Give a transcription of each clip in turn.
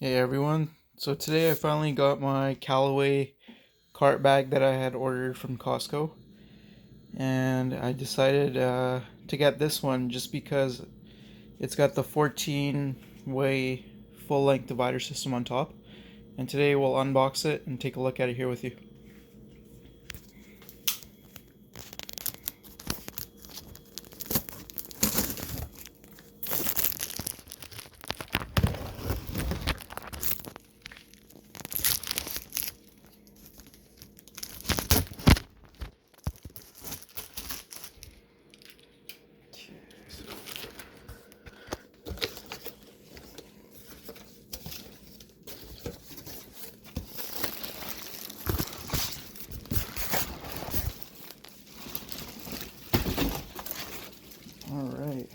Hey everyone, so today I finally got my Callaway cart bag that I had ordered from Costco, and I decided to get this one just because it's got the 14-way full-length divider system on top, and today we'll unbox it and take a look at it here with you. Alright,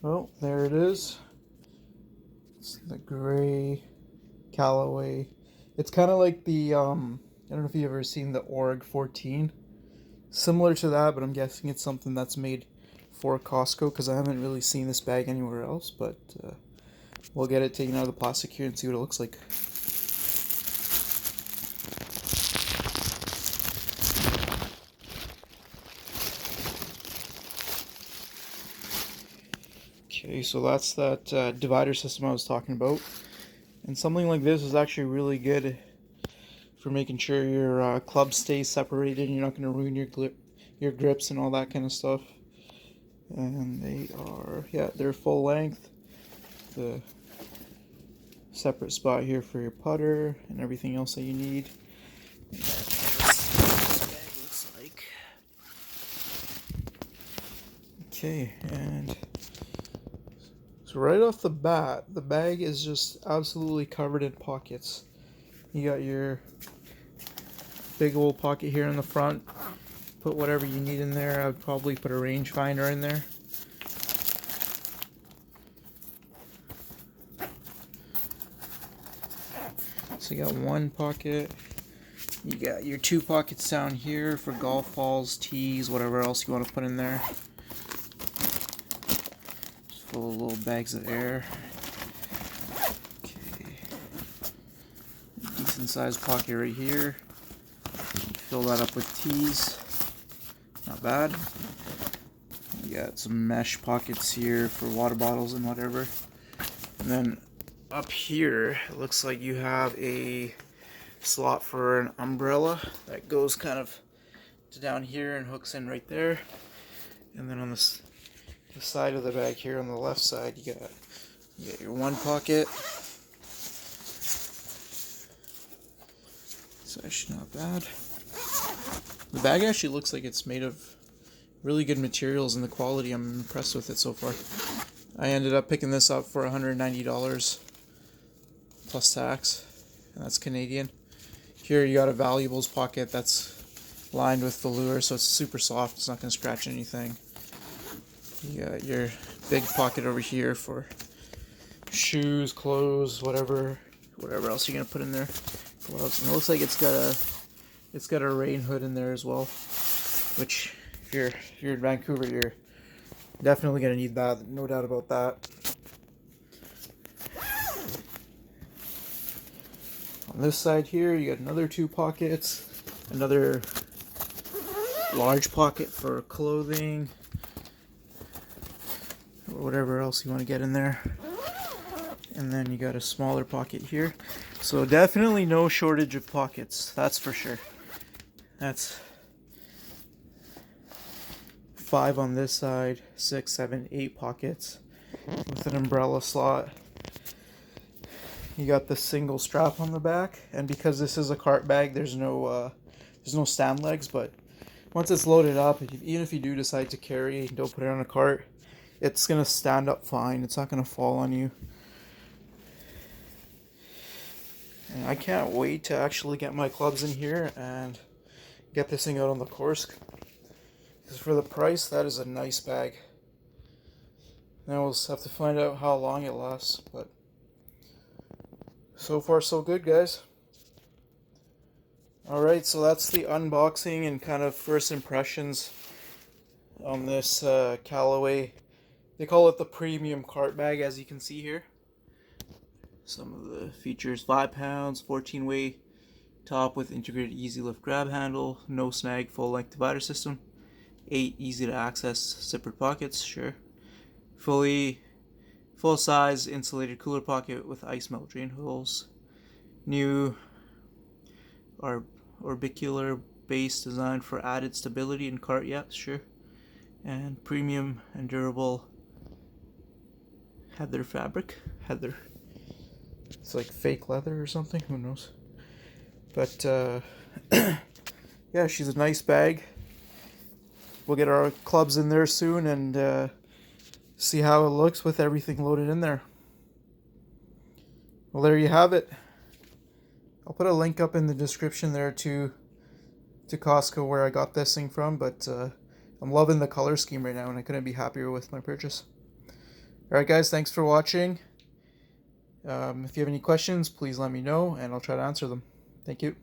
well there it is. It's the gray Callaway. It's kind of like the, I don't know if you've ever seen the Org 14. Similar to that, but I'm guessing it's something that's made for Costco because I haven't really seen this bag anywhere else. But we'll get it taken out of the plastic here and see what it looks like. Okay, so that's that divider system I was talking about. And something like this is actually really good for making sure your clubs stay separated and you're not going to ruin your grips and all that kind of stuff. And they are, yeah, they're full length. The separate spot here for your putter and everything else that you need. This bag looks like. Okay, and so right off the bat, the bag is just absolutely covered in pockets. You got your big old pocket here in the front. Put whatever you need in there. I would probably put a rangefinder in there. So you got one pocket. You got your two pockets down here for golf balls, tees, whatever else you want to put in there. Just full of little bags of air. Okay. Decent sized pocket right here. Fill that up with tees. Not bad. You got some mesh pockets here for water bottles and whatever. And then up here, it looks like you have a slot for an umbrella that goes kind of to down here and hooks in right there. And then on the side of the bag here on the left side, you got your one pocket. It's actually not bad. The bag actually looks like it's made of really good materials, and the quality, I'm impressed with it so far. I ended up picking this up for $190 plus tax, and that's Canadian. Here you got a valuables pocket that's lined with velour, so it's super soft, it's not going to scratch anything. You got your big pocket over here for shoes, clothes, whatever else you're going to put in there. Gloves. And it looks like it's got a rain hood in there as well, which if you're in Vancouver, you're definitely going to need that, no doubt about that. On this side here, you got another two pockets, another large pocket for clothing, or whatever else you want to get in there. And then you got a smaller pocket here. So definitely no shortage of pockets, that's for sure. That's 5 on this side, 6, 7, 8 pockets with an umbrella slot. You got the single strap on the back, and because this is a cart bag, there's no stand legs. But once it's loaded up, even if you do decide to carry and don't put it on a cart, it's gonna stand up fine. It's not gonna fall on you. And I can't wait to actually get my clubs in here and get this thing out on the course. Because for the price, that is a nice bag. Now we'll just have to find out how long it lasts, but so far so good, guys. Alright, so that's the unboxing and kind of first impressions on this Callaway. They call it the Premium Cart Bag, as you can see here. Some of the features: 5 pounds, 14-way top with integrated easy lift grab handle, no snag full length divider system, 8 easy to access zippered pockets, sure. Full size insulated cooler pocket with ice melt drain holes. New orbicular base designed for added stability in cart, yeah, sure. And premium and durable heather fabric. Heather. It's like fake leather or something, who knows. But yeah, she's a nice bag. We'll get our clubs in there soon and see how it looks with everything loaded in there. Well, there you have it. I'll put a link up in the description there to Costco where I got this thing from, but I'm loving the color scheme right now and I couldn't be happier with my purchase. Alright guys, thanks for watching. If you have any questions, please let me know and I'll try to answer them. Thank you.